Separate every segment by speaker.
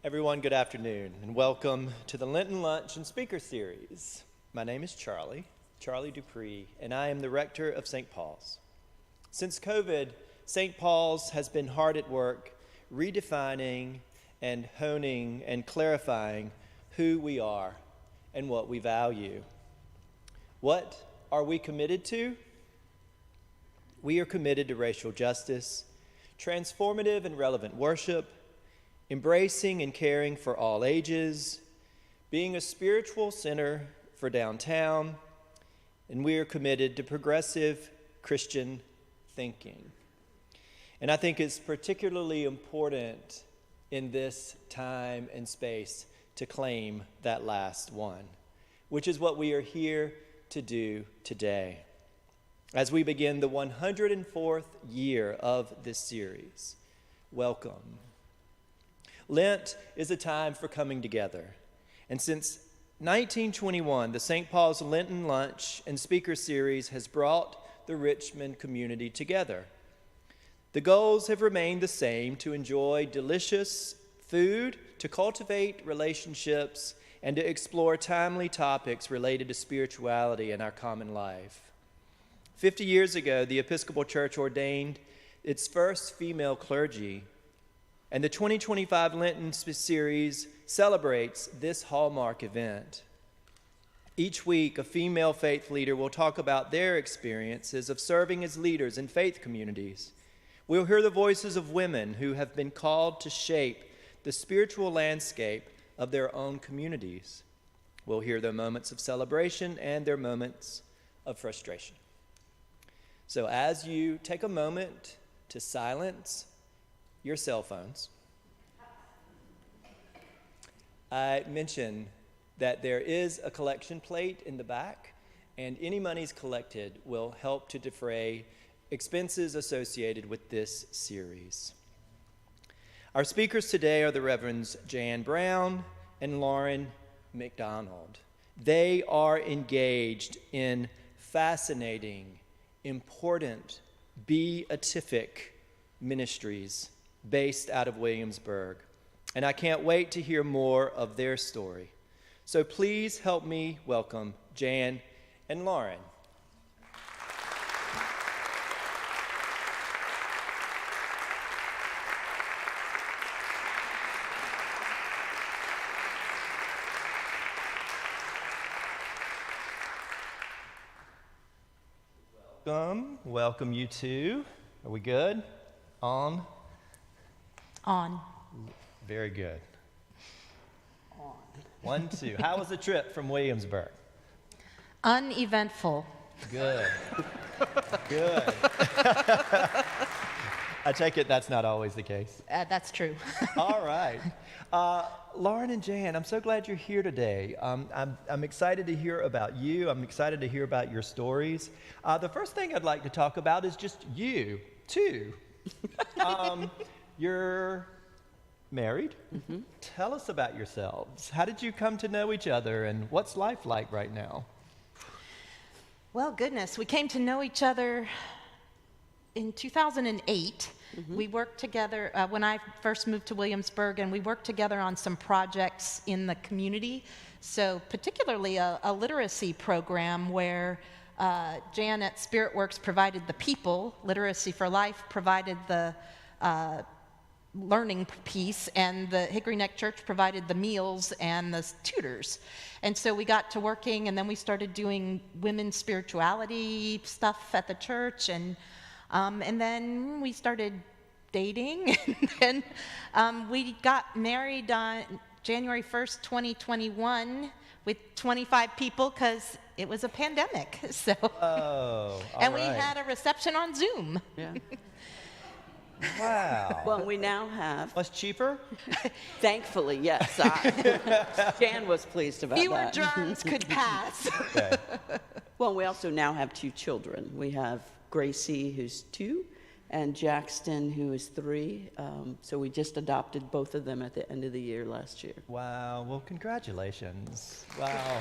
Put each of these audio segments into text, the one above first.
Speaker 1: Everyone, good afternoon, and welcome to the Lenten Lunch and Speaker Series. My name is Charlie Dupree, and I am the Rector of St. Paul's. Since COVID, St. Paul's has been hard at work redefining and honing and clarifying who we are and what we value. What are we committed to? We are committed to racial justice, transformative and relevant worship, embracing and caring for all ages, being a spiritual center for downtown, and we are committed to progressive Christian thinking. And I think it's particularly important in this time and space to claim that last one, which is what we are here to do today. As we begin the 104th year of this series, welcome. Lent is a time for coming together. And since 1921, the St. Paul's Lenten Lunch and Speaker Series has brought the Richmond community together. The goals have remained the same: to enjoy delicious food, to cultivate relationships, and to explore timely topics related to spirituality in our common life. 50 years ago, the Episcopal Church ordained its first female clergy, and the 2025 Lenten series celebrates this hallmark event. Each week, a female faith leader will talk about their experiences of serving as leaders in faith communities. We'll hear the voices of women who have been called to shape the spiritual landscape of their own communities. We'll hear their moments of celebration and their moments of frustration. So as you take a moment to silence your cell phones, I mentioned that there is a collection plate in the back, and any monies collected will help to defray expenses associated with this series. Our speakers today are the Reverends Jan Brown and Lauren McDonald. They are engaged in fascinating, important, beatific ministries based out of Williamsburg. And I can't wait to hear more of their story. So please help me welcome Jan and Lauren. Welcome you two. Are we good? On?
Speaker 2: On.
Speaker 1: Very good. On. 1, 2. How was the trip from Williamsburg?
Speaker 2: Uneventful.
Speaker 1: Good. Good. I take it that's not always the case.
Speaker 2: That's true.
Speaker 1: All right. Lauren and Jan, I'm so glad you're here today. I'm excited to hear about you. I'm excited to hear about your stories. The first thing I'd like to talk about is just you, too. You're married. Mm-hmm. Tell us about yourselves. How did you come to know each other, and what's life like right now?
Speaker 2: Well, goodness, we came to know each other in 2008. Mm-hmm. We worked together when I first moved to Williamsburg, and we worked together on some projects in the community. So particularly a literacy program where Jan at SpiritWorks provided the people, Literacy for Life provided the learning piece, and the Hickory Neck Church provided the meals and the tutors. And so we got to working, and then we started doing women's spirituality stuff at the church, and then we started dating, and then we got married on January 1st, 2021 with 25 people because it was a pandemic. So, and we had a reception on Zoom.
Speaker 3: Yeah.
Speaker 1: Wow.
Speaker 3: Well, we now have...
Speaker 1: Was cheaper?
Speaker 3: Thankfully, yes. Jan was pleased about
Speaker 2: Fewer
Speaker 3: that.
Speaker 2: germs could pass.
Speaker 1: Okay.
Speaker 3: Well, we also now have 2 children. We have Gracie, who's 2, and Jackson, who is 3. So we just adopted both of them at the end of the year last year.
Speaker 1: Wow. Well, congratulations. Wow.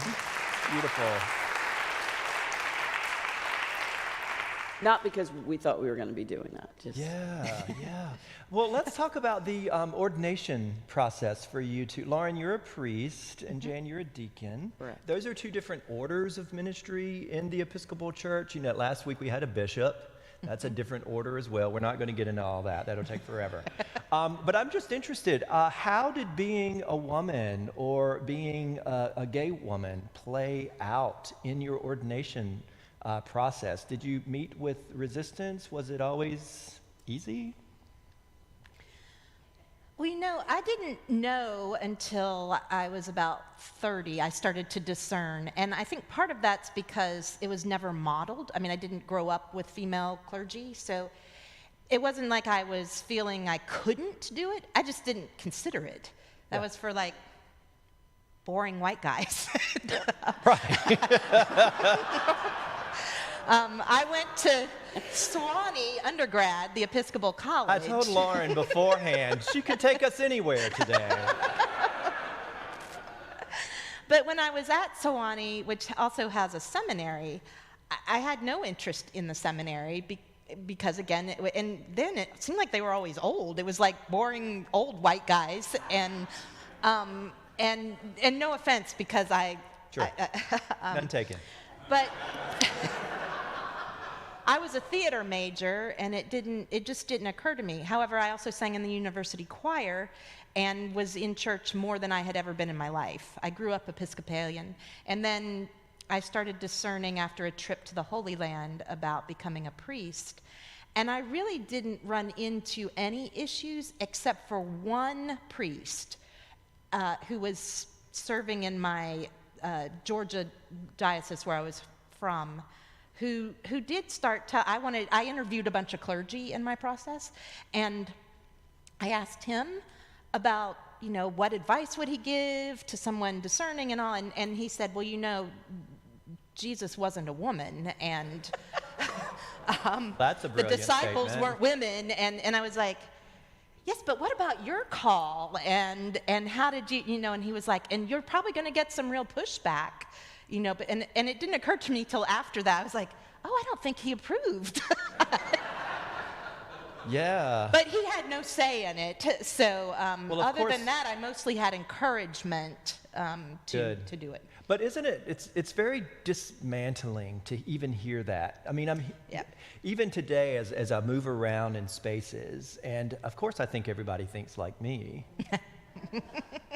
Speaker 1: Beautiful.
Speaker 3: Not because we thought we were going to be doing that. Just
Speaker 1: Yeah. Well, let's talk about the ordination process for you two. Lauren, you're a priest, and Jan, you're a deacon.
Speaker 3: Correct.
Speaker 1: Those are two different orders of ministry in the Episcopal Church. You know, last week we had a bishop. That's a different order as well. We're not going to get into all that. That'll take forever. But I'm just interested, how did being a woman or being a gay woman play out in your ordination process? Did you meet with resistance? Was it always easy?
Speaker 2: Well, you know, I didn't know until I was about 30. I started to discern. And I think part of that's because it was never modeled. I mean, I didn't grow up with female clergy. So it wasn't like I was feeling I couldn't do it. I just didn't consider it. That was for like boring white guys.
Speaker 1: Right.
Speaker 2: I went to Sewanee undergrad, the Episcopal College.
Speaker 1: I told Lauren beforehand she could take us anywhere today.
Speaker 2: But when I was at Sewanee, which also has a seminary, I had no interest in the seminary because, again, and then it seemed like they were always old. It was like boring old white guys, and no offense, because
Speaker 1: Sure. None taken.
Speaker 2: But I was a theater major, and it just didn't occur to me. However, I also sang in the university choir and was in church more than I had ever been in my life. I grew up Episcopalian, and then I started discerning after a trip to the Holy Land about becoming a priest. And I really didn't run into any issues except for one priest who was serving in my Georgia diocese where I was from, who did start to, I interviewed a bunch of clergy in my process, and I asked him about, you know, what advice would he give to someone discerning and all, and he said, well, you know, Jesus wasn't a woman, and
Speaker 1: That's a
Speaker 2: the
Speaker 1: brilliant
Speaker 2: disciples
Speaker 1: statement.
Speaker 2: weren't women, and I was like, yes, but what about your call, and how did you know, and he was like, and you're probably going to get some real pushback. You know, but and it didn't occur to me till after that. I was like, oh, I don't think he approved.
Speaker 1: Yeah.
Speaker 2: But he had no say in it. So
Speaker 1: Well, of
Speaker 2: other
Speaker 1: course-
Speaker 2: than that, I mostly had encouragement to do it.
Speaker 1: But isn't it, it's very dismantling to even hear that. I mean,
Speaker 2: Yeah.
Speaker 1: even today as I move around in spaces, and of course I think everybody thinks like me.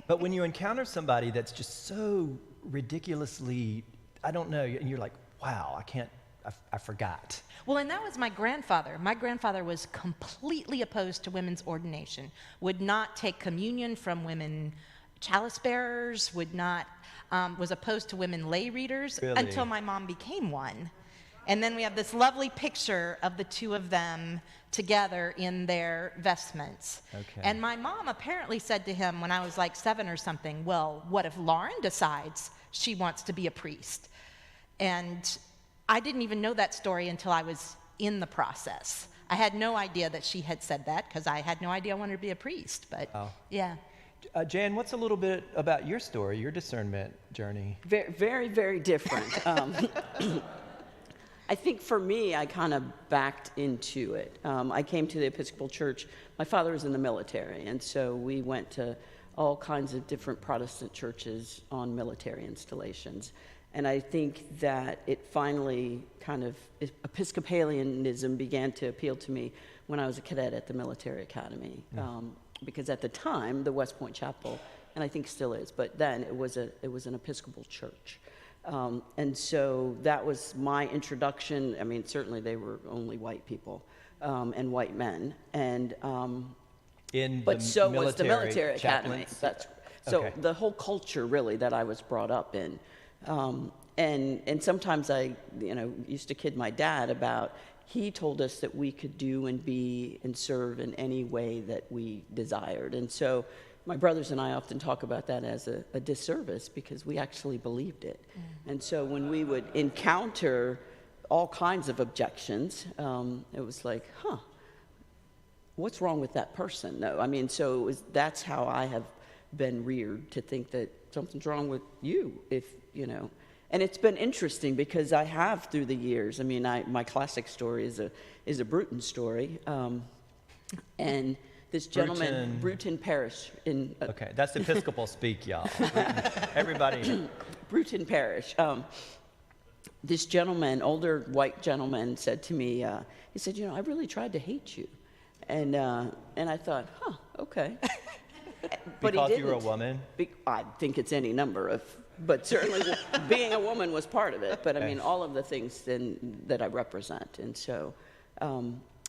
Speaker 1: But when you encounter somebody that's just so ridiculously, I don't know, and you're like, wow, I forgot.
Speaker 2: Well, and that was my grandfather. My grandfather was completely opposed to women's ordination, would not take communion from women chalice bearers, was opposed to women lay readers
Speaker 1: Really?
Speaker 2: until my mom became one. And then we have this lovely picture of the two of them together in their vestments.
Speaker 1: Okay.
Speaker 2: And my mom apparently said to him when I was like 7 or something, well, what if Lauren decides she wants to be a priest? And I didn't even know that story until I was in the process. I had no idea that she had said that because I had no idea I wanted to be a priest. But yeah.
Speaker 1: Jan, what's a little bit about your story, your discernment journey?
Speaker 3: Very, very, very different. I think for me, I kind of backed into it. I came to the Episcopal Church. My father was in the military, and so we went to all kinds of different Protestant churches on military installations. And I think that it finally kind of, Episcopalianism began to appeal to me when I was a cadet at the military academy. Because at the time, the West Point Chapel, and I think still is, but then it was an Episcopal church. And so that was my introduction. I mean, certainly they were only white people and white men. And but so was the military academy. So the whole culture really that I was brought up in. And sometimes I, used to kid my dad about, he told us that we could do and be and serve in any way that we desired. And so my brothers and I often talk about that as a disservice because we actually believed it. And so when we would encounter all kinds of objections, it was like, what's wrong with that person? No, I mean, so that's how I have been reared to think that something's wrong with you if, And it's been interesting because I have through the years. I mean, my classic story is a Bruton story, and this gentleman, Bruton Parish in.
Speaker 1: Okay, that's Episcopal speak, y'all. Bruton, everybody.
Speaker 3: Bruton Parish. This gentleman, older white gentleman, said to me, he said, "You know, I really tried to hate you," and I thought, "Huh, okay." But
Speaker 1: because
Speaker 3: he
Speaker 1: you were a
Speaker 3: didn't.
Speaker 1: woman?
Speaker 3: I think it's any number of, but certainly being a woman was part of it. But I mean, all of the things that I represent. And so,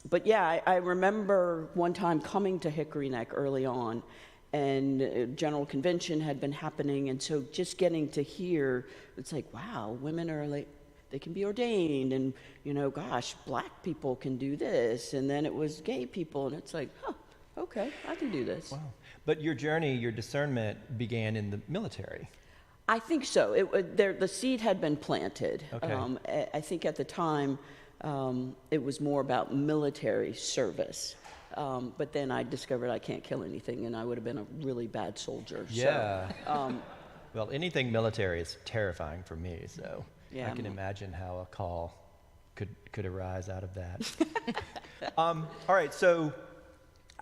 Speaker 3: but yeah, I remember one time coming to Hickory Neck early on, and General Convention had been happening. And so just getting to hear, it's like, wow, women are like, they can be ordained, and, you know, gosh, black people can do this. And then it was gay people, and it's like, huh, okay, I can do this.
Speaker 1: Wow. But your journey, your discernment began in the military.
Speaker 3: I think so. The seed had been planted.
Speaker 1: Okay.
Speaker 3: I think at the time it was more about military service. But then I discovered I can't kill anything, and I would have been a really bad soldier.
Speaker 1: Yeah.
Speaker 3: So,
Speaker 1: well, anything military is terrifying for me, so
Speaker 3: yeah,
Speaker 1: I can imagine how a call could arise out of that. All right, so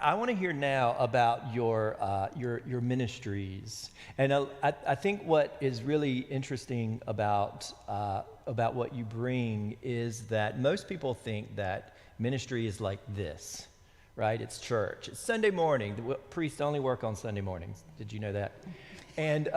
Speaker 1: I want to hear now about your ministries, and I think what is really interesting about what you bring is that most people think that ministry is like this, right? It's church, it's Sunday morning. The priests only work on Sunday mornings. Did you know that? And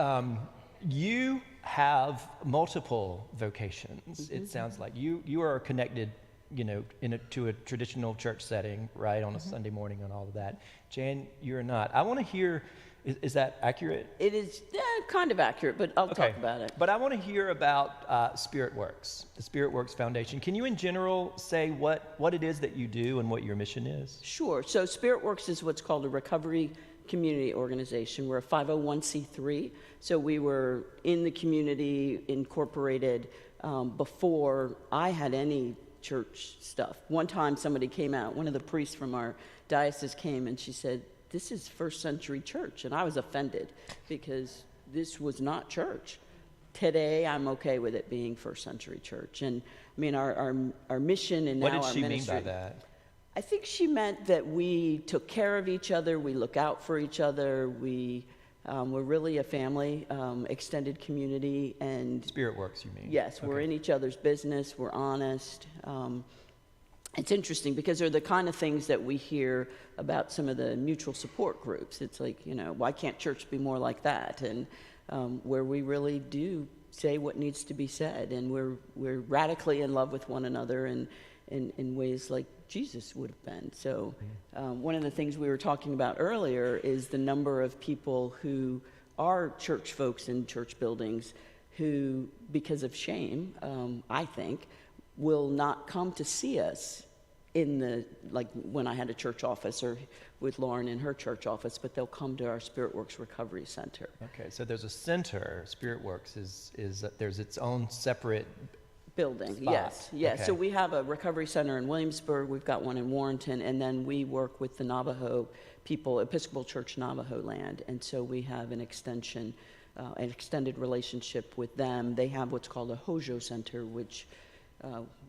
Speaker 1: you have multiple vocations. It sounds like you are connected, you know, to a traditional church setting, right, on a Sunday morning and all of that. Jan, you're not. I want to hear, is that accurate?
Speaker 3: it is kind of accurate, but I'll talk about it.
Speaker 1: But I want to hear about SpiritWorks, the SpiritWorks Foundation. Can you in general say what it is that you do and what your mission is?
Speaker 3: Sure. So SpiritWorks is what's called a recovery community organization. We're a 501c3, so we were in the community, incorporated before I had any church stuff. One time somebody came out, one of the priests from our diocese came, and she said, "This is first century church," and I was offended because this was not church. Today, I'm okay with it being first century church. And I mean, our mission and now our ministry.
Speaker 1: What did she mean by that?
Speaker 3: I think she meant that we took care of each other, we look out for each other, we're really a family, extended community, and
Speaker 1: SpiritWorks, you mean?
Speaker 3: yes, we're in each other's business, we're honest. It's interesting because they're the kind of things that we hear about some of the mutual support groups. It's like, you know, why can't church be more like that? And where we really do say what needs to be said, and we're radically in love with one another, and in ways like Jesus would have been. So one of the things we were talking about earlier is the number of people who are church folks in church buildings who, because of shame, I think, will not come to see us in the, like when I had a church office or with Lauren in her church office, but they'll come to our SpiritWorks Recovery Center.
Speaker 1: Okay, so there's a center. SpiritWorks is there's its own separate
Speaker 3: building.
Speaker 1: spot.
Speaker 3: Yes.
Speaker 1: Okay.
Speaker 3: So we have a recovery center in Williamsburg. We've got one in Warrenton, and then we work with the Navajo people, Episcopal Church Navajo Land, and so we have an extended relationship with them. They have what's called a Hojo Center, which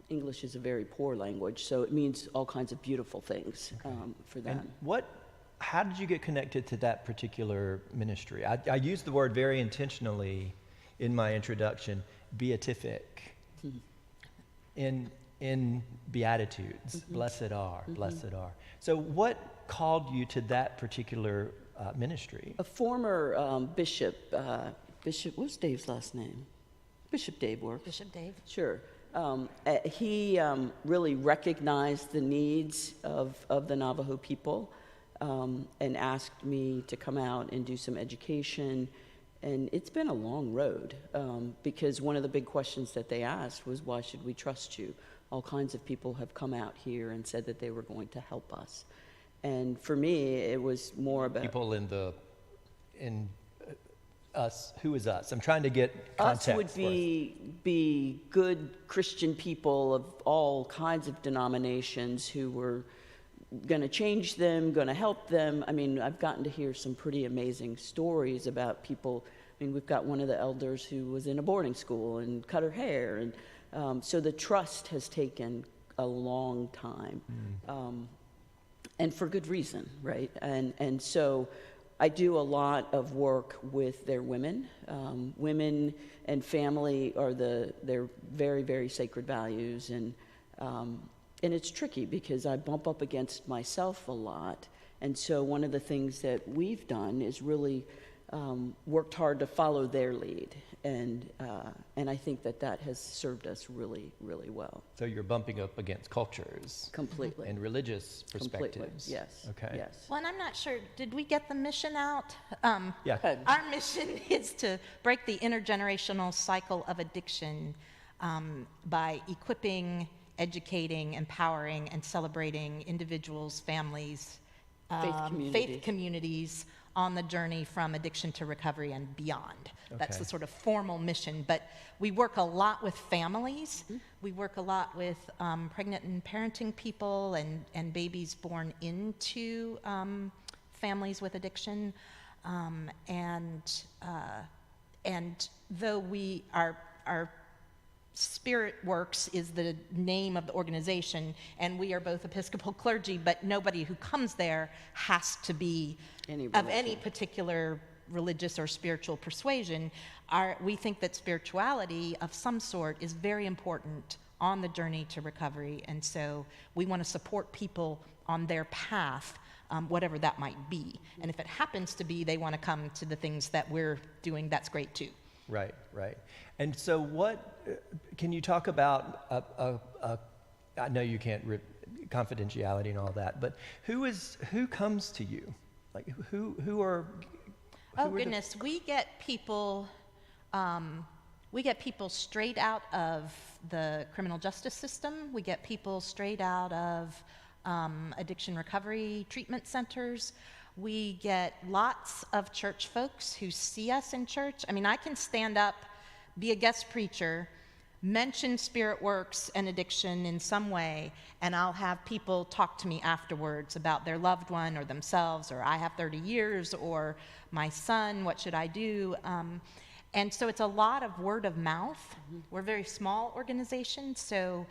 Speaker 3: English is a very poor language, so it means all kinds of beautiful things for them.
Speaker 1: And how did you get connected to that particular ministry? I used the word very intentionally in my introduction, beatific. In Beatitudes, blessed are. So what called you to that particular ministry?
Speaker 3: A former bishop, what's Dave's last name? Bishop Dave Works.
Speaker 2: Bishop Dave.
Speaker 3: Sure. He really recognized the needs of the Navajo people and asked me to come out and do some education. And it's been a long road because one of the big questions that they asked was, why should we trust you? All kinds of people have come out here and said that they were going to help us. And for me, it was more about...
Speaker 1: People in us, who is us? I'm trying to get context.
Speaker 3: Us would be good Christian people of all kinds of denominations who were going to change them, going to help them. I mean, I've gotten to hear some pretty amazing stories about people. I I mean, we've got one of the elders who was in a boarding school and cut her hair, and so the trust has taken a long time, and for good reason, right? And so I do a lot of work with their women. Women and family are their very, very sacred values, and it's tricky because I bump up against myself a lot. And so one of the things that we've done is really worked hard to follow their lead, and I think that has served us really, really well.
Speaker 1: So you're bumping up against cultures.
Speaker 3: Completely.
Speaker 1: And religious perspectives.
Speaker 3: Completely, yes.
Speaker 1: Okay.
Speaker 3: Yes.
Speaker 2: Well, and I'm not sure, did we get the mission out?
Speaker 1: Yeah.
Speaker 2: Our mission is to break the intergenerational cycle of addiction by equipping, educating, empowering, and celebrating individuals, families, faith communities on the journey from addiction to recovery and beyond. That's the sort of formal mission. But we work a lot with families. We work a lot with pregnant and parenting people and babies born into families with addiction. And though our SpiritWorks is the name of the organization, and we are both Episcopal clergy, but nobody who comes there has to be of any particular religious or spiritual persuasion. We think that spirituality of some sort is very important on the journey to recovery, and so we want to support people on their path, whatever that might be. And if it happens to be they want to come to the things that we're doing, that's great too.
Speaker 1: Right. And so can you talk about, I know you can't, confidentiality and all that, but who comes to you? Like, who are...
Speaker 2: Oh goodness, we get people straight out of the criminal justice system. We get people straight out of addiction recovery treatment centers. We get lots of church folks who see us in church. I mean, I can stand up, be a guest preacher, mention SpiritWorks and addiction in some way, and I'll have people talk to me afterwards about their loved one or themselves, or I have 30 years, or my son, what should I do? And so it's a lot of word of mouth. We're a very small organization, so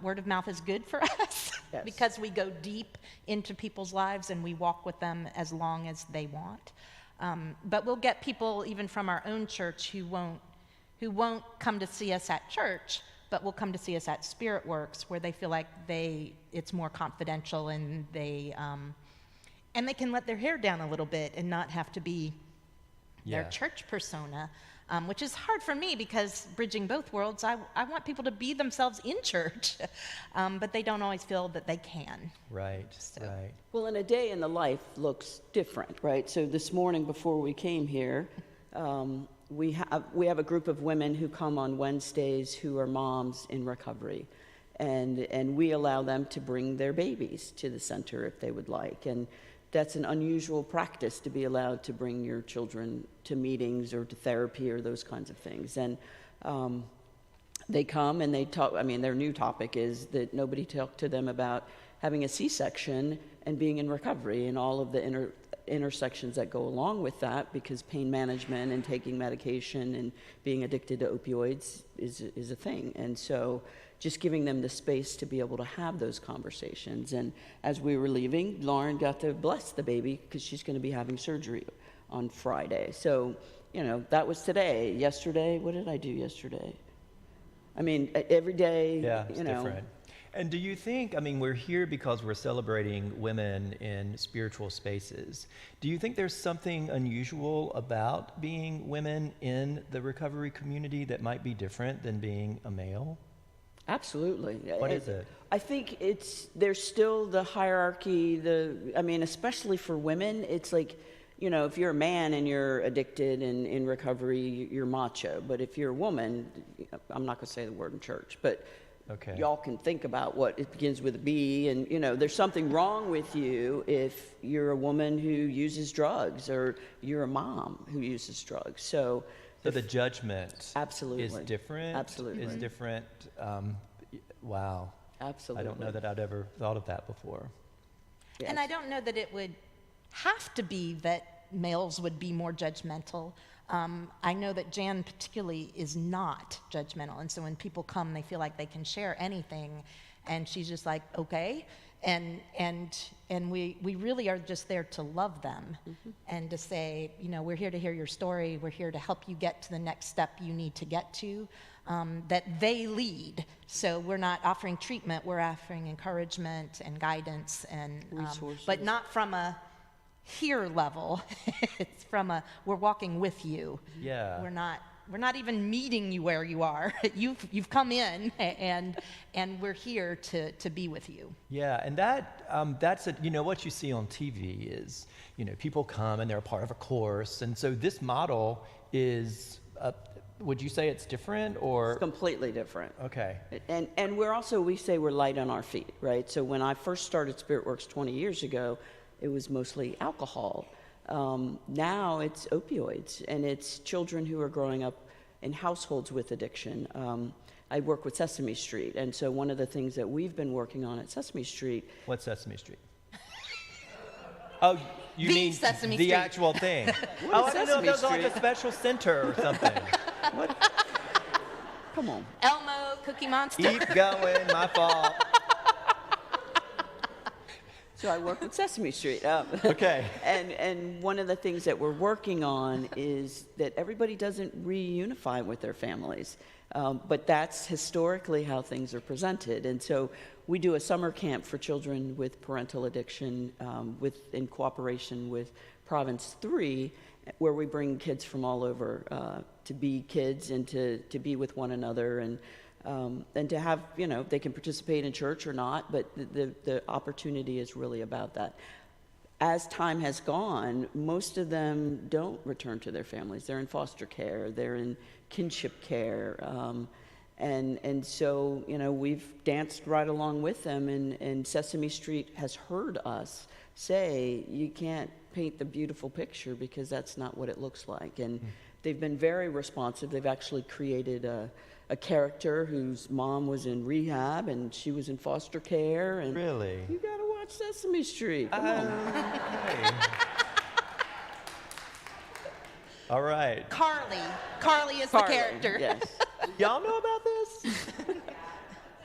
Speaker 2: word of mouth is good for us because we go deep into people's lives and we walk with them as long as they want. But we'll get people even from our own church who won't come to see us at church, but will come to see us at SpiritWorks, where they feel like it's more confidential, and they can let their hair down a little bit and not have to be their church persona, which is hard for me because bridging both worlds, I want people to be themselves in church, but they don't always feel that they can.
Speaker 1: Right.
Speaker 3: Well, and a day in the life looks different, right? So this morning before we came here, we have a group of women who come on Wednesdays who are moms in recovery, and we allow them to bring their babies to the center if they would like, and that's an unusual practice, to be allowed to bring your children to meetings or to therapy or those kinds of things. And they come and they talk. I mean, their new topic is that nobody talked to them about having a C-section and being in recovery and all of the intersections that go along with that, because pain management and taking medication and being addicted to opioids is a thing. And so just giving them the space to be able to have those conversations. And as we were leaving, Lauren got to bless the baby because she's going to be having surgery on Friday. So, that was today. Yesterday, what did I do yesterday? I mean, every day,
Speaker 1: it's different. And do you think, we're here because we're celebrating women in spiritual spaces. Do you think there's something unusual about being women in the recovery community that might be different than being a male?
Speaker 3: Absolutely.
Speaker 1: What is it?
Speaker 3: I think there's still the hierarchy, especially for women, it's like, if you're a man and you're addicted and in recovery, you're macho. But if you're a woman, I'm not going to say the word in church, but y'all can think about what it begins with a B, and there's something wrong with you if you're a woman who uses drugs, or you're a mom who uses drugs. So the judgment is different.
Speaker 2: Absolutely.
Speaker 1: Is different. Wow.
Speaker 3: Absolutely.
Speaker 1: I don't know that I'd ever thought of that before.
Speaker 3: Yes.
Speaker 2: And I don't know that it would have to be that males would be more judgmental. I know that Jan particularly is not judgmental, and so when people come, they feel like they can share anything, and she's just like, okay, and we really are just there to love them, and to say, you know, we're here to hear your story, we're here to help you get to the next step you need to get to, that they lead. So we're not offering treatment, we're offering encouragement and guidance, and
Speaker 3: resources,
Speaker 2: but not from a here level. It's from a we're walking with you.
Speaker 1: Yeah.
Speaker 2: We're not even meeting you where you are. You've come in, and we're here to be with you.
Speaker 1: Yeah, and that's what you see on TV is, people come and they're a part of a course, and so this model is, would you say it's different or?
Speaker 3: It's completely different.
Speaker 1: Okay.
Speaker 3: And we say we're light on our feet, right? So when I first started SpiritWorks 20 years ago, it was mostly alcohol. Now it's opioids, and it's children who are growing up in households with addiction. I work with Sesame Street, and so one of the things that we've been working on at Sesame Street.
Speaker 1: What's Sesame Street? Oh, you
Speaker 2: The
Speaker 1: mean
Speaker 2: Sesame
Speaker 1: the
Speaker 2: Street.
Speaker 1: actual thing?
Speaker 3: What is
Speaker 1: I don't know if
Speaker 3: Sesame
Speaker 1: there's like a
Speaker 3: Street?
Speaker 1: special center or something.
Speaker 3: What? Come on.
Speaker 2: Elmo, Cookie Monster.
Speaker 1: Keep going, my fault.
Speaker 3: So I work with Sesame Street.
Speaker 1: Okay.
Speaker 3: And one of the things that we're working on is that everybody doesn't reunify with their families. But that's historically how things are presented. And so we do a summer camp for children with parental addiction in cooperation with Province 3, where we bring kids from all over to be kids and to be with one another, and to have, they can participate in church or not, but the opportunity is really about that. As time has gone, most of them don't return to their families. They're in foster care, they're in kinship care, and so, we've danced right along with them, and Sesame Street has heard us say, you can't paint the beautiful picture because that's not what it looks like. And they've been very responsive. They've actually created a character whose mom was in rehab and she was in foster care. And
Speaker 1: Really?
Speaker 3: you gotta watch Sesame Street. Come on.
Speaker 1: Okay. All right.
Speaker 2: Carly is
Speaker 3: Carly,
Speaker 2: the character.
Speaker 3: Yes.
Speaker 1: Y'all know about this?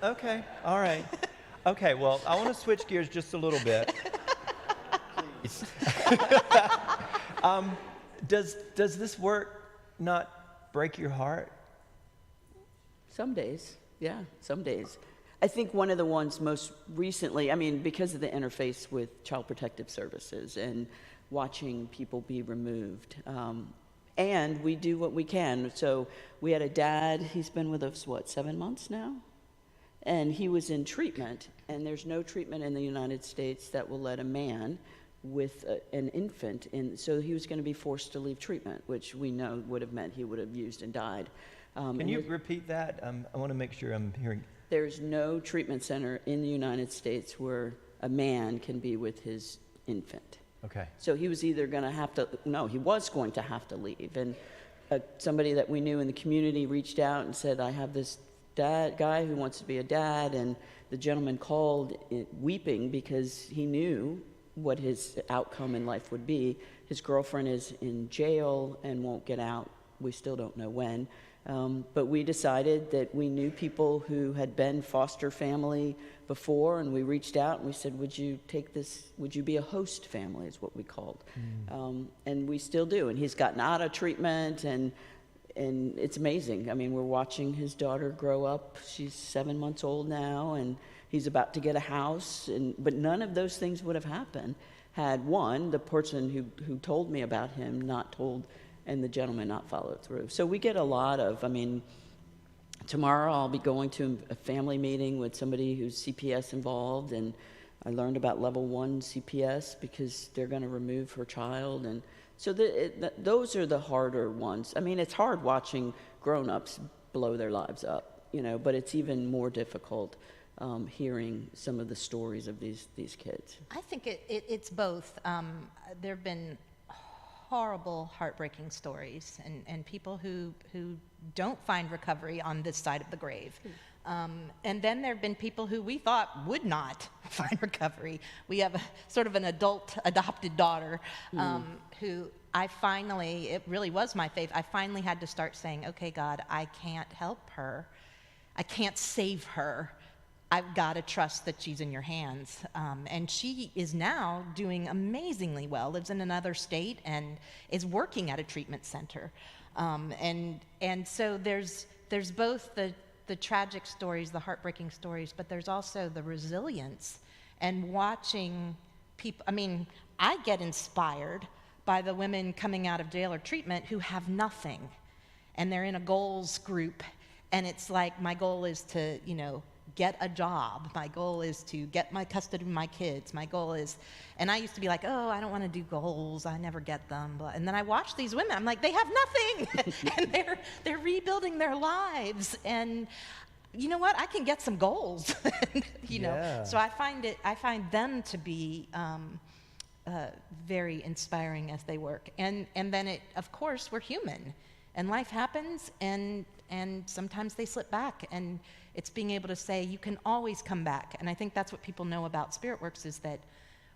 Speaker 1: Okay. All right. Okay. Well, I want to switch gears just a little bit. Does this work not break your heart?
Speaker 3: Some days, yeah, some days. I think one of the ones most recently, because of the interface with Child Protective Services and watching people be removed, and we do what we can. So we had a dad, he's been with us, 7 months now? And he was in treatment, and there's no treatment in the United States that will let a man with an infant in, so he was going to be forced to leave treatment, which we know would have meant he would have used and died.
Speaker 1: Can you repeat that? I want to make sure I'm hearing.
Speaker 3: There's no treatment center in the United States where a man can be with his infant.
Speaker 1: Okay.
Speaker 3: So he was either going to have to, no, he was going to have to leave. And somebody that we knew in the community reached out and said, I have this guy who wants to be a dad, and the gentleman called weeping because he knew what his outcome in life would be. His girlfriend is in jail and won't get out. We still don't know when. But we decided that we knew people who had been foster family before, and we reached out and we said, would you take this, would you be a host family is what we called. And we still do. And he's gotten out of treatment, and it's amazing. We're watching his daughter grow up. She's 7 months old now, and he's about to get a house. But none of those things would have happened had, one, the person who told me about him not told, and the gentleman not followed through. So we get a lot of, tomorrow I'll be going to a family meeting with somebody who's CPS involved, and I learned about level 1 CPS because they're going to remove her child. And so those are the harder ones. It's hard watching grown-ups blow their lives up, but it's even more difficult hearing some of the stories of these kids.
Speaker 2: I think it's both. There have been horrible, heartbreaking stories, and people who don't find recovery on this side of the grave. And then there have been people who we thought would not find recovery. We have sort of an adult adopted daughter who it really was my faith. I finally had to start saying, okay, God, I can't help her. I can't save her. I've got to trust that she's in your hands. And she is now doing amazingly well, lives in another state and is working at a treatment center. And so there's both the tragic stories, the heartbreaking stories, but there's also the resilience and watching people. I mean, I get inspired by the women coming out of jail or treatment who have nothing, and they're in a goals group, and it's like, my goal is to, get a job. My goal is to get my custody of my kids. My goal is, and I used to be like, oh, I don't want to do goals. I never get them. And then I watch these women. I'm like, they have nothing, and they're rebuilding their lives. And you know what? I can get some goals.
Speaker 1: Yeah.
Speaker 2: So I find them to be very inspiring as they work. And then of course, we're human, and life happens, and sometimes they slip back, and it's being able to say, you can always come back. And I think that's what people know about SpiritWorks, is that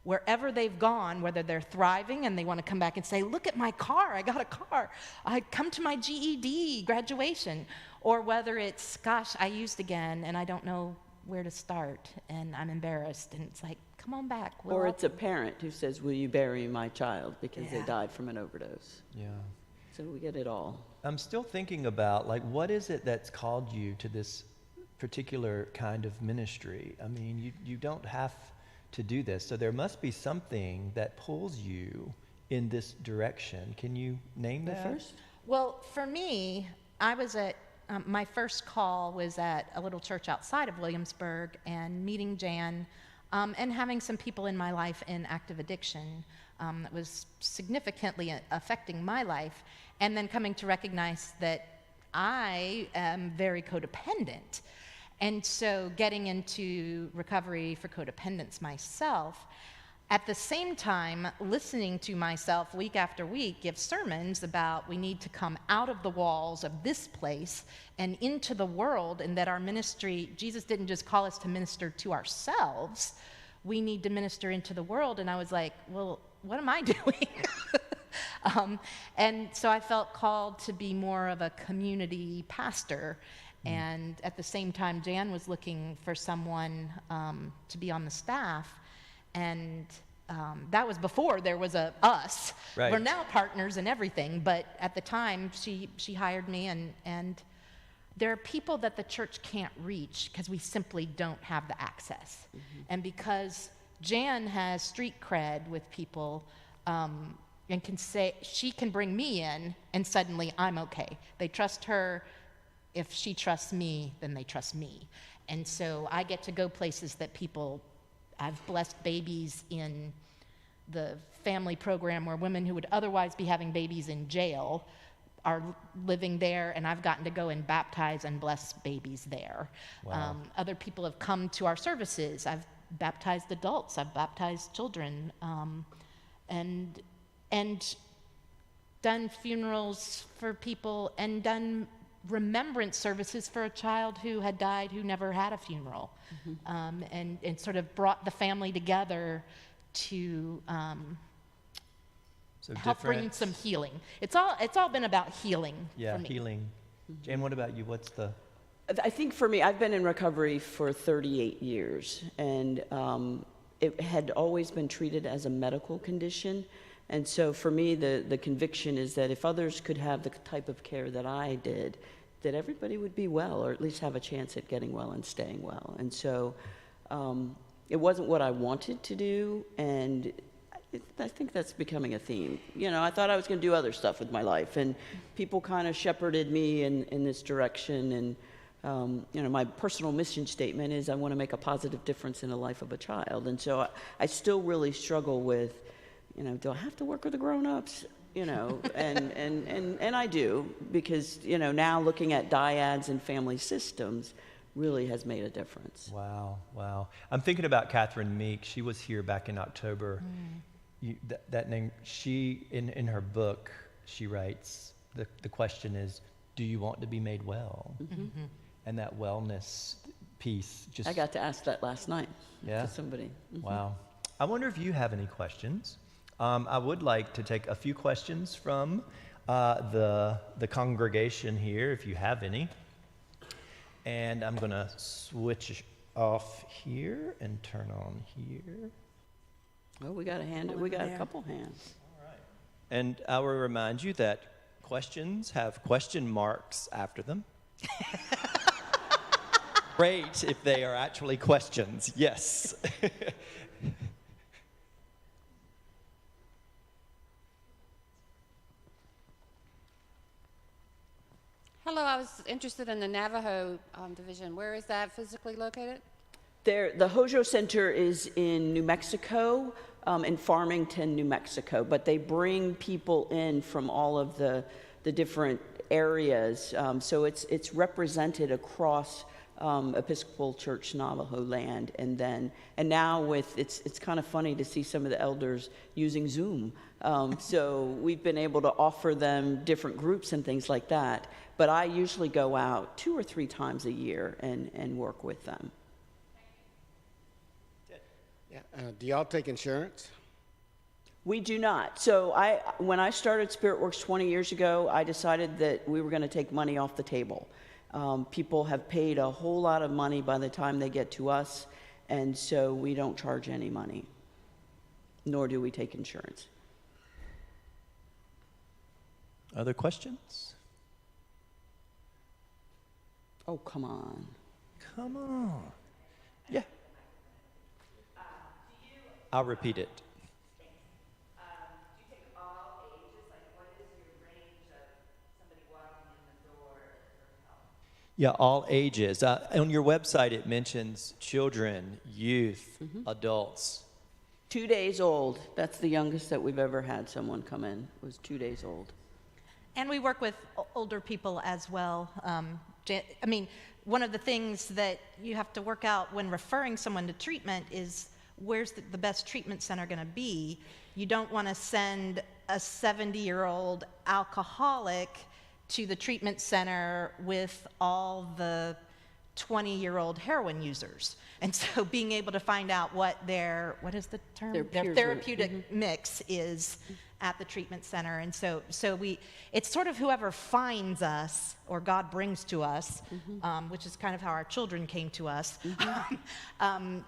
Speaker 2: wherever they've gone, whether they're thriving and they want to come back and say, look at my car, I got a car, I come to my GED graduation, or whether it's, gosh, I used again and I don't know where to start and I'm embarrassed, and it's like, come on back.
Speaker 3: Or it's a parent who says, will you bury my child because they died from an overdose.
Speaker 1: Yeah.
Speaker 3: So we get it all.
Speaker 1: I'm still thinking about, what is it that's called you to this particular kind of ministry? I mean, you don't have to do this, so there must be something that pulls you in this direction. Can you name that?
Speaker 3: First?
Speaker 2: Well, for me, I was at, my first call was at a little church outside of Williamsburg, and meeting Jan, and having some people in my life in active addiction that was significantly affecting my life, and then coming to recognize that I am very codependent. And so getting into recovery for codependence myself, at the same time listening to myself week after week give sermons about we need to come out of the walls of this place and into the world, and that our ministry, Jesus didn't just call us to minister to ourselves, we need to minister into the world. And I was like, well, what am I doing? And so I felt called to be more of a community pastor. And at the same time, Jan was looking for someone to be on the staff. And that was before there was a us.
Speaker 1: Right.
Speaker 2: We're now partners and everything. But at the time, she hired me. And there are people that the church can't reach because we simply don't have the access. Mm-hmm. And because Jan has street cred with people, and can say, she can bring me in, and suddenly I'm okay. They trust her. If she trusts me, then they trust me. And so I get to go places that people, I've blessed babies in the family program where women who would otherwise be having babies in jail are living there, and I've gotten to go and baptize and bless babies there.
Speaker 1: Wow.
Speaker 2: Other people have come to our services. I've baptized adults, I've baptized children, and done funerals for people, and done remembrance services for a child who had died who never had a funeral. Mm-hmm. And sort of brought the family together to help bring some healing. It's all been about healing for me.
Speaker 1: Healing. Jan, what about you? What's the...
Speaker 3: I think for me, I've been in recovery for 38 years, and it had always been treated as a medical condition. And so for me, the conviction is that if others could have the type of care that I did, that everybody would be well, or at least have a chance at getting well and staying well. And so it wasn't what I wanted to do, and I think that's becoming a theme. I thought I was going to do other stuff with my life, and people kind of shepherded me in this direction. And my personal mission statement is I want to make a positive difference in the life of a child. And so I still really struggle with, do I have to work with the grown-ups? And I do, because, now looking at dyads and family systems really has made a difference.
Speaker 1: Wow. I'm thinking about Catherine Meek. She was here back in October. That name, she, in her book, she writes, the question is, do you want to be made well? Mm-hmm. And that wellness piece just...
Speaker 3: I got to ask that last night to somebody.
Speaker 1: Mm-hmm. Wow. I wonder if you have any questions. I would like to take a few questions from the congregation here, if you have any. And I'm going to switch off here and turn on here.
Speaker 3: Oh, we got a hand. We got a couple hands.
Speaker 1: All right. And I will remind you that questions have question marks after them. Great if they are actually questions. Yes.
Speaker 4: Hello, I was interested in the Navajo division. Where is that physically located?
Speaker 3: The Hojo Center is in New Mexico, in Farmington, New Mexico, but they bring people in from all of the different areas, so it's represented across Episcopal Church Navajo land, and now it's kind of funny to see some of the elders using Zoom. So we've been able to offer them different groups and things like that. But I usually go out 2 or 3 times a year and work with them.
Speaker 5: Yeah. Do y'all take insurance?
Speaker 3: We do not. So when I started SpiritWorks 20 years ago, I decided that we were going to take money off the table. People have paid a whole lot of money by the time they get to us, and so we don't charge any money, nor do we take insurance.
Speaker 1: Other questions?
Speaker 3: Oh, come on.
Speaker 1: Come on. Yeah. I'll repeat it.
Speaker 2: Do you take all ages? Like, what is your range of somebody walking in the door for help?
Speaker 1: Yeah, all ages. On your website, it mentions children, youth, adults.
Speaker 3: 2 days old. That's the youngest that we've ever had someone come in, was 2 days old.
Speaker 2: And we work with older people as well. I mean, one of the things that you have to work out when referring someone to treatment is where's the best treatment center going to be. You don't want to send a 70-year-old alcoholic to the treatment center with all the 20-year-old heroin users. And so being able to find out what their therapeutic mix is at the treatment center. And so it's sort of whoever finds us or God brings to us, which is kind of how our children came to us.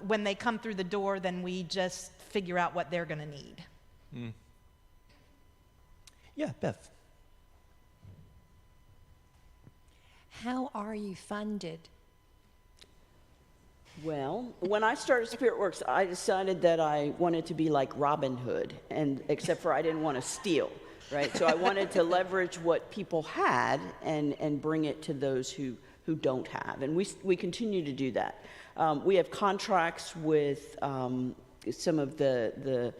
Speaker 2: When they come through the door, then we just figure out what they're going to need.
Speaker 1: Mm. Yeah, Beth.
Speaker 6: How are you funded?
Speaker 3: Well, when I started SpiritWorks, I decided that I wanted to be like Robin Hood, and except for I didn't want to steal, right? So I wanted to leverage what people had and bring it to those who don't have, and we continue to do that. We have contracts with some of the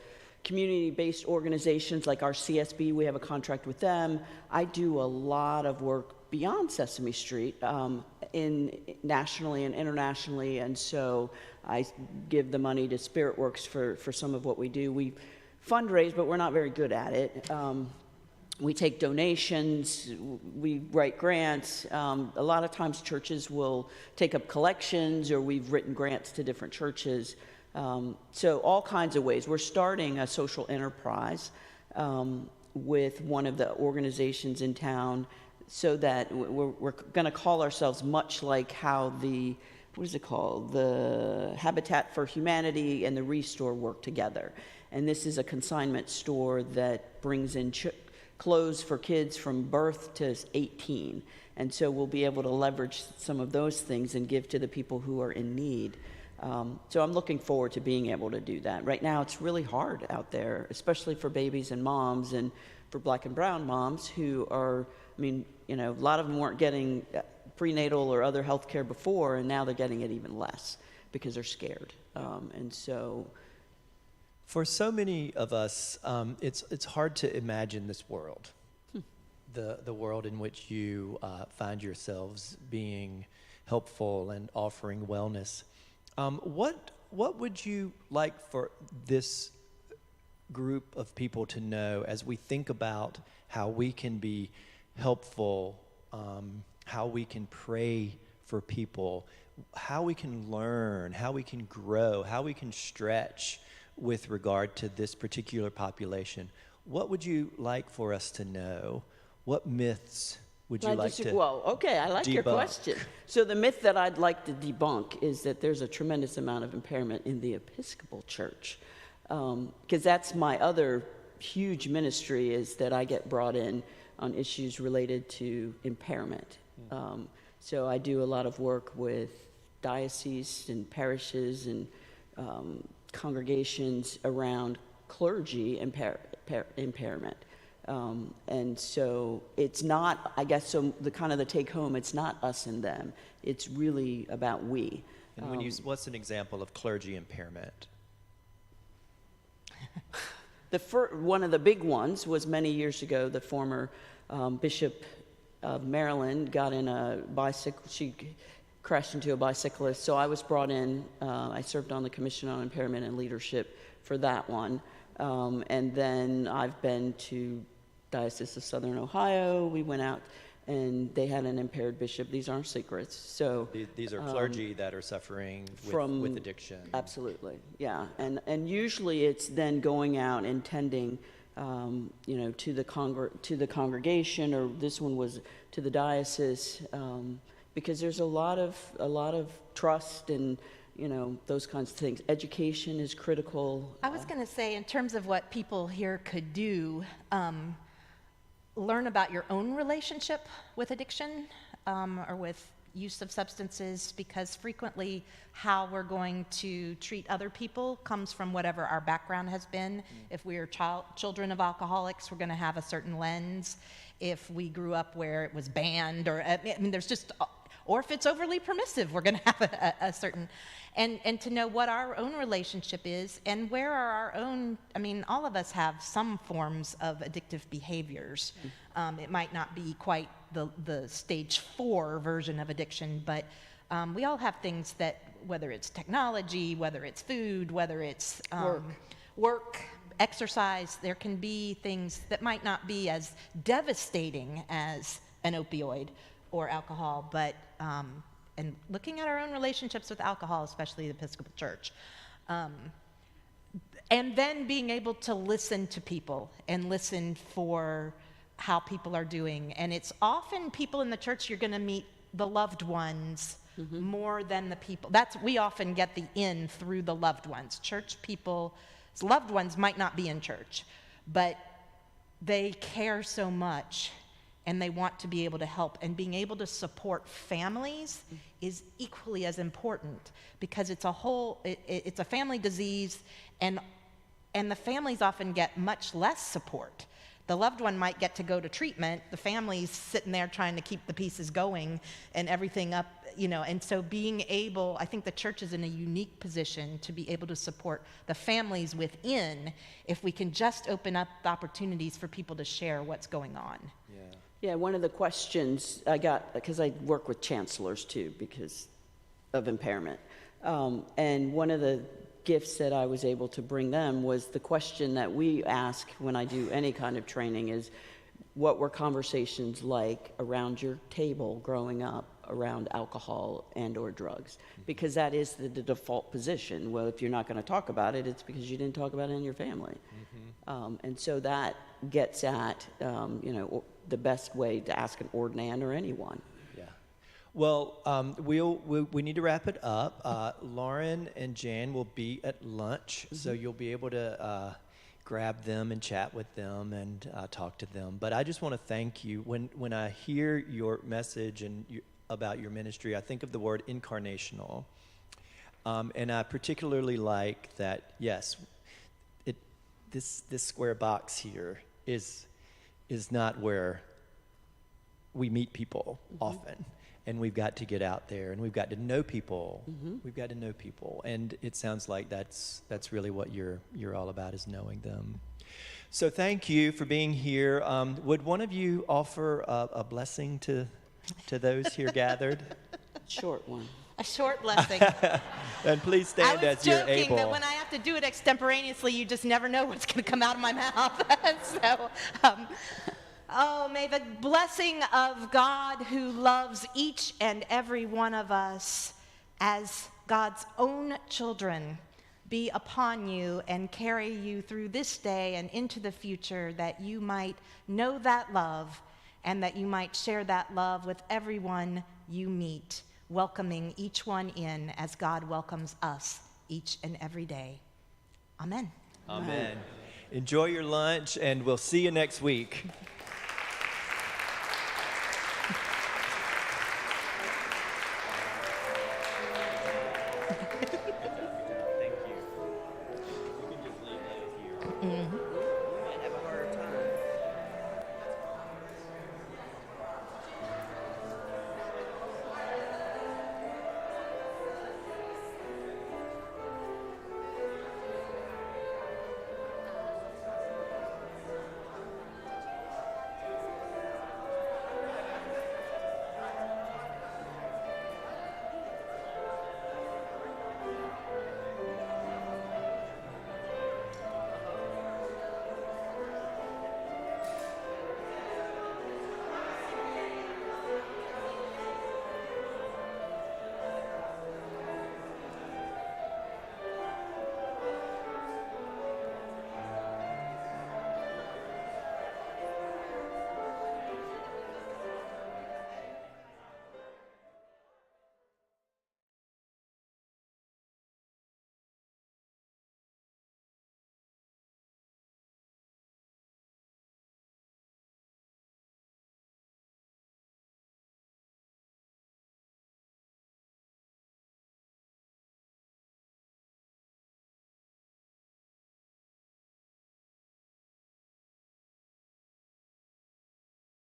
Speaker 3: community-based organizations like our CSB. We have a contract with them. I do a lot of work beyond Sesame Street, nationally and internationally, and so I give the money to SpiritWorks for some of what we do. We fundraise, but we're not very good at it. We take donations, we write grants. A lot of times churches will take up collections, or we've written grants to different churches. So all kinds of ways. We're starting a social enterprise with one of the organizations in town, so that we're going to call ourselves much like how the Habitat for Humanity and the Restore work together. And this is a consignment store that brings in clothes for kids from birth to 18. And so we'll be able to leverage some of those things and give to the people who are in need. So I'm looking forward to being able to do that. Right now it's really hard out there, especially for babies and moms, and for Black and brown moms who are, a lot of them weren't getting prenatal or other health care before, and now they're getting it even less because they're scared. And so,
Speaker 1: for so many of us, it's hard to imagine this world, the world in which you find yourselves being helpful and offering wellness. What would you like for this group of people to know as we think about how we can be helpful, how we can pray for people, how we can learn, how we can grow, how we can stretch with regard to this particular population. What would you like for us to know? What myths would you like to
Speaker 3: Well, okay, I like your
Speaker 1: debunk?
Speaker 3: question. So the myth that I'd like to debunk is that there's a tremendous amount of impairment in the Episcopal Church. Because that's my other huge ministry, is that I get brought in on issues related to impairment. So I do a lot of work with dioceses and parishes and congregations around clergy impairment. And so it's not, I guess, so the kind of the take home, it's not us and them. It's really about we.
Speaker 1: And when what's an example of clergy impairment?
Speaker 3: One of the big ones was many years ago, the former Bishop of Maryland got in a bicycle. She crashed into a bicyclist. So I was brought in. I served on the Commission on Impairment and Leadership for that one. And then I've been to Diocese of Southern Ohio. We went out and they had an impaired bishop. These aren't secrets. So
Speaker 1: These are clergy that are suffering with addiction.
Speaker 3: Absolutely, yeah. And usually it's then going out and tending, to the congregation, or this one was to the diocese, because there's a lot of trust and those kinds of things. Education is critical.
Speaker 2: I was going to say, in terms of what people here could do, learn about your own relationship with addiction or with use of substances, because frequently how we're going to treat other people comes from whatever our background has been. If we are children of alcoholics, we're going to have a certain lens. If we grew up where it was banned, or there's just, or if it's overly permissive, we're going to have a certain, and to know what our own relationship is and where are our own, all of us have some forms of addictive behaviors. It might not be quite the stage 4 version of addiction, but we all have things that, whether it's technology, whether it's food, whether it's work, exercise, there can be things that might not be as devastating as an opioid or alcohol, but and looking at our own relationships with alcohol, especially the Episcopal Church. And then being able to listen to people and listen for how people are doing. And it's often people in the church, you're going to meet the loved ones more than the people. We often get the in through the loved ones. Church people's loved ones might not be in church, but they care so much and they want to be able to help. And being able to support families is equally as important, because it's it's a family disease, and the families often get much less support. The loved one might get to go to treatment, the family's sitting there trying to keep the pieces going and everything up, and so being able, I think the church is in a unique position to be able to support the families within, if we can just open up the opportunities for people to share what's going on.
Speaker 3: Yeah, one of the questions I got, because I work with chancellors too because of impairment, and one of the gifts that I was able to bring them was the question that we ask when I do any kind of training is, what were conversations like around your table growing up around alcohol and or drugs? Because that is the default position. Well, if you're not going to talk about it, it's because you didn't talk about it in your family. And so that gets at, the best way to ask an ordinand or anyone.
Speaker 1: Yeah. Well, we need to wrap it up. Lauren and Jan will be at lunch, so you'll be able to grab them and chat with them and talk to them. But I just want to thank you. When I hear your message and about your ministry, I think of the word incarnational. And I particularly like that, yes, this square box here is not where we meet people often. And we've got to get out there, and we've got to know people. We've got to know people, and it sounds like that's really what you're all about, is knowing them. So thank you for being here. Would one of you offer a blessing to those here gathered?
Speaker 3: Short one.
Speaker 2: A short blessing.
Speaker 1: And please stand as you're able.
Speaker 2: I was joking that when I have to do it extemporaneously, you just never know what's going to come out of my mouth. So, may the blessing of God, who loves each and every one of us as God's own children, be upon you and carry you through this day and into the future, that you might know that love and that you might share that love with everyone you meet, welcoming each one in as God welcomes us each and every day. Amen.
Speaker 1: Amen. Enjoy your lunch, and we'll see you next week.